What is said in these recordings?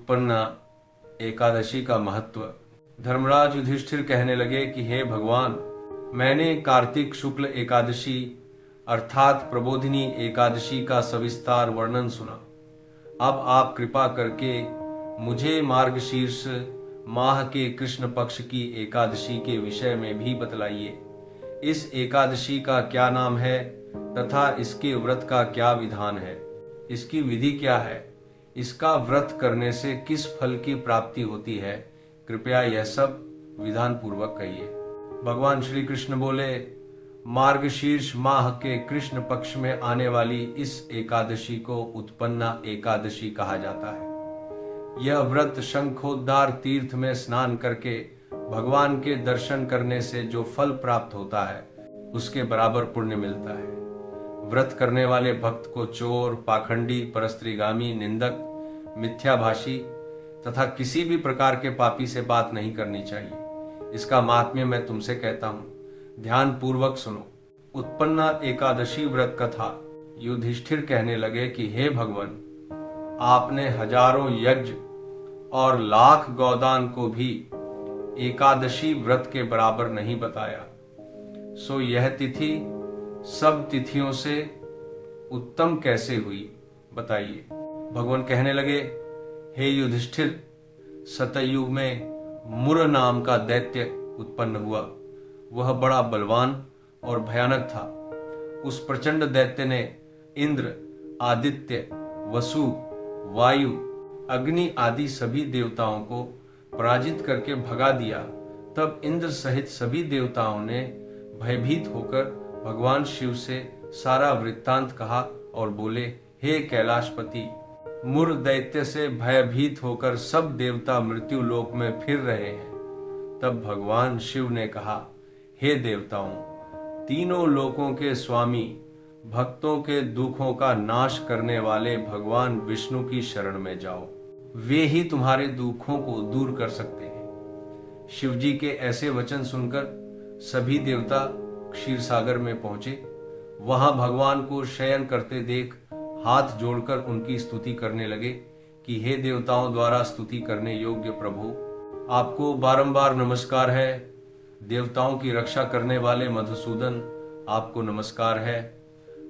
उत्पन्ना एकादशी का महत्व। धर्मराज युधिष्ठिर कहने लगे कि हे भगवान, मैंने कार्तिक शुक्ल एकादशी अर्थात प्रबोधिनी एकादशी का सविस्तार वर्णन सुना। अब आप कृपा करके मुझे मार्गशीर्ष माह के कृष्ण पक्ष की एकादशी के विषय में भी बतलाइए। इस एकादशी का क्या नाम है तथा इसके व्रत का क्या विधान है? इसकी विधि क्या है? इसका व्रत करने से किस फल की प्राप्ति होती है? कृपया यह सब विधान पूर्वक कहिए। भगवान श्री कृष्ण बोले, मार्गशीर्ष माह के कृष्ण पक्ष में आने वाली इस एकादशी को उत्पन्ना एकादशी कहा जाता है। यह व्रत शंखोद्धार तीर्थ में स्नान करके भगवान के दर्शन करने से जो फल प्राप्त होता है उसके बराबर पुण्य मिलता है। व्रत करने वाले भक्त को चोर, पाखंडी, परस्त्रीगामी, निंदक, मिथ्याभाषी तथा किसी भी प्रकार के पापी से बात नहीं करनी चाहिए। इसका महात्म्य मैं तुमसे कहता हूँ, ध्यान पूर्वक सुनो। उत्पन्ना एकादशी व्रत कथा। युधिष्ठिर कहने लगे कि हे भगवान, आपने हजारों यज्ञ और लाख गौदान को भी एकादशी व्रत के बराबर नहीं बताया, सो यह तिथि सब तिथियों से उत्तम कैसे हुई, बताइए। भगवान कहने लगे, हे युधिष्ठिर, सतयुग में मुर नाम का दैत्य उत्पन्न हुआ। वह बड़ा बलवान और भयानक था। उस प्रचंड दैत्य ने इंद्र, आदित्य, वसु, वायु, अग्नि आदि सभी देवताओं को पराजित करके भगा दिया। तब इंद्र सहित सभी देवताओं ने भयभीत होकर भगवान शिव से सारा वृत्तांत कहा और बोले, हे कैलाशपति, मुर दैत्य से भयभीत होकर सब देवता मृत्यु लोक में फिर रहे हैं। तब भगवान शिव ने कहा, हे देवताओं, तीनों लोकों के स्वामी, भक्तों के दुखों का नाश करने वाले भगवान विष्णु की शरण में जाओ। वे ही तुम्हारे दुखों को दूर कर सकते हैं। शिवजी के ऐसे वचन सुनकर सभी देवता क्षीर सागर में पहुंचे। वहां भगवान को शयन करते देख हाथ जोड़कर उनकी स्तुति करने लगे कि हे देवताओं द्वारा स्तुति करने योग्य प्रभु, आपको बारंबार नमस्कार है। देवताओं की रक्षा करने वाले मधुसूदन, आपको नमस्कार है।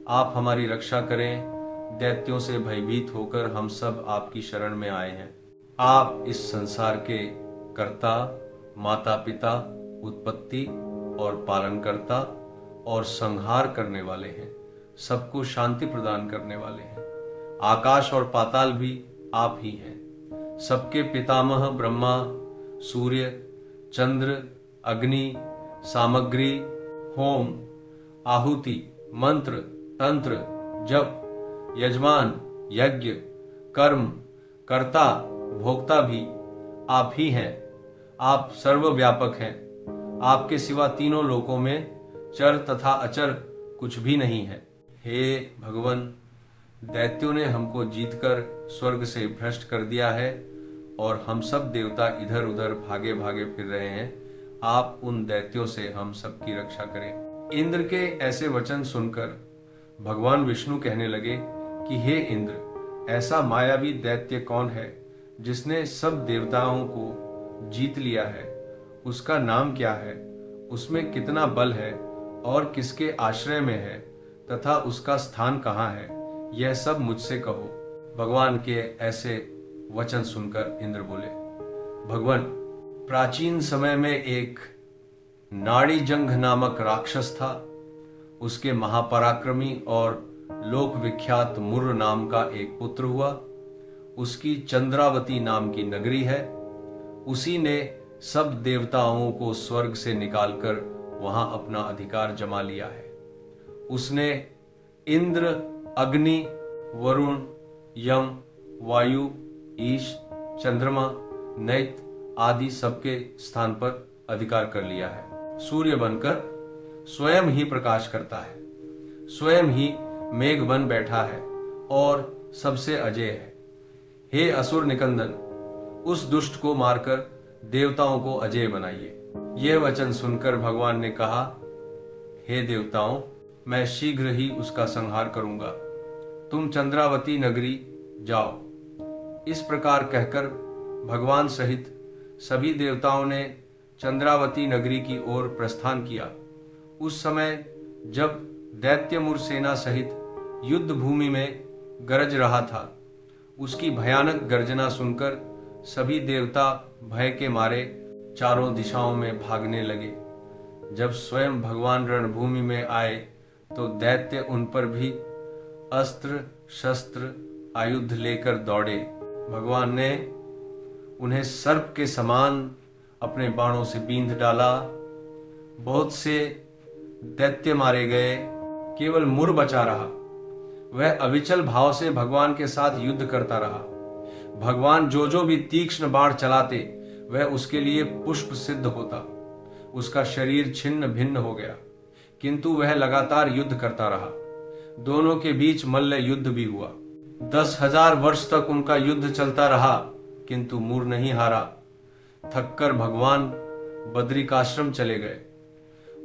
आप हमारी रक्षा करें। दैत्यों से भयभीत होकर हम सब आपकी शरण में आए हैं। आप इस संसार के कर्ता, माता पिता, उत्पत्ति और पालनकर्ता और संहार करने वाले हैं। सबको शांति प्रदान करने वाले हैं। आकाश और पाताल भी आप ही हैं। सबके पितामह ब्रह्मा, सूर्य, चंद्र, अग्नि, सामग्री, होम, आहुति, मंत्र, तंत्र, जप, यजमान, यज्ञ, कर्म, कर्ता, भोक्ता भी आप ही हैं। आप सर्वव्यापक हैं। आपके सिवा तीनों लोकों में चर तथा अचर कुछ भी नहीं है। हे भगवान, दैत्यों ने हमको जीतकर स्वर्ग से भ्रष्ट कर दिया है और हम सब देवता इधर उधर भागे भागे फिर रहे हैं। आप उन दैत्यों से हम सबकी रक्षा करें। इंद्र के ऐसे वचन सुनकर भगवान विष्णु कहने लगे कि हे इंद्र, ऐसा मायावी दैत्य कौन है जिसने सब देवताओं को जीत लिया है? उसका नाम क्या है? उसमें कितना बल है और किसके आश्रय में है तथा उसका स्थान कहाँ है? यह सब मुझसे कहो। भगवान के ऐसे वचन सुनकर इंद्र बोले, भगवान, प्राचीन समय में एक नाड़ीजंघ नामक राक्षस था। उसके महापराक्रमी और लोक विख्यात मुर नाम का एक पुत्र हुआ। उसकी चंद्रावती नाम की नगरी है। उसी ने सब देवताओं को स्वर्ग से निकालकर वहां अपना अधिकार जमा लिया है। उसने इंद्र, अग्नि, वरुण, यम, वायु, ईश, चंद्रमा, नैत आदि सबके स्थान पर अधिकार कर लिया है। सूर्य बनकर स्वयं ही प्रकाश करता है, स्वयं ही मेघ बन बैठा है और सबसे अजय है। हे असुर निकंदन, उस दुष्ट को मारकर देवताओं को अजय बनाइए। यह वचन सुनकर भगवान ने कहा, हे देवताओं, मैं शीघ्र ही उसका संहार करूंगा। तुम चंद्रावती नगरी जाओ। इस प्रकार कहकर भगवान सहित सभी देवताओं ने चंद्रावती नगरी की ओर प्रस्थान किया। उस समय जब दैत्य मुर सेना सहित युद्ध भूमि में गरज रहा था, उसकी भयानक गर्जना सुनकर सभी देवता भय के मारे चारों दिशाओं में भागने लगे। जब स्वयं भगवान रणभूमि में आए तो दैत्य उन पर भी अस्त्र शस्त्र आयुध लेकर दौड़े। भगवान ने उन्हें सर्प के समान अपने बाणों से बींध डाला। बहुत से दैत्य मारे गए, केवल मुर बचा रहा। वह अविचल भाव से भगवान के साथ युद्ध करता रहा। भगवान जो भी तीक्ष्ण बाण चलाते वह उसके लिए पुष्प सिद्ध होता। उसका शरीर छिन्न भिन्न हो गया, किंतु वह लगातार युद्ध करता रहा। दोनों के बीच मल्ल युद्ध भी हुआ। 10,000 वर्ष तक उनका युद्ध चलता रहा, किंतु मुर नहीं हारा। थककर भगवान बद्रिकाश्रम चले गए।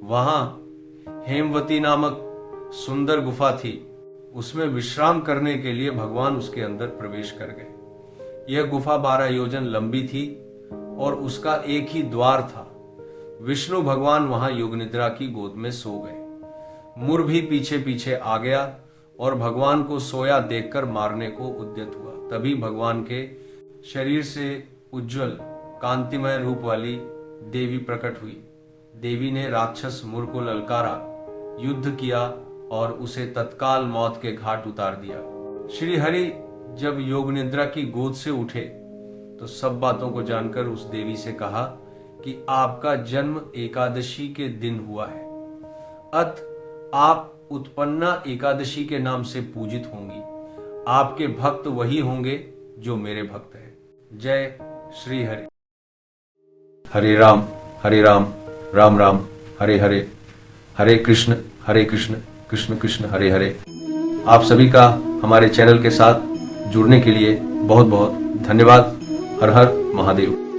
वहां हेमवती नामक सुंदर गुफा थी। उसमें विश्राम करने के लिए भगवान उसके अंदर प्रवेश कर गए। यह गुफा 12 योजन लंबी थी और उसका एक ही द्वार था। विष्णु भगवान वहां योग निद्रा की गोद में सो गए। मुर भी पीछे पीछे आ गया और भगवान को सोया देखकर मारने को उद्यत हुआ। तभी भगवान के शरीर से उज्जवल कांतिमय रूप वाली देवी प्रकट हुई। देवी ने राक्षस मुर को ललकारा, युद्ध किया और उसे तत्काल मौत के घाट उतार दिया। श्री हरि जब योग निद्रा की गोद से उठे तो सब बातों को जानकर उस देवी से कहा कि आपका जन्म एकादशी के दिन हुआ है, अत आप उत्पन्ना एकादशी के नाम से पूजित होंगी। आपके भक्त वही होंगे जो मेरे भक्त हैं। जय श्री हरि। हरे राम राम राम हरे हरे, हरे कृष्ण कृष्ण कृष्ण हरे हरे। आप सभी का हमारे चैनल के साथ जुड़ने के लिए बहुत बहुत धन्यवाद। हर हर महादेव।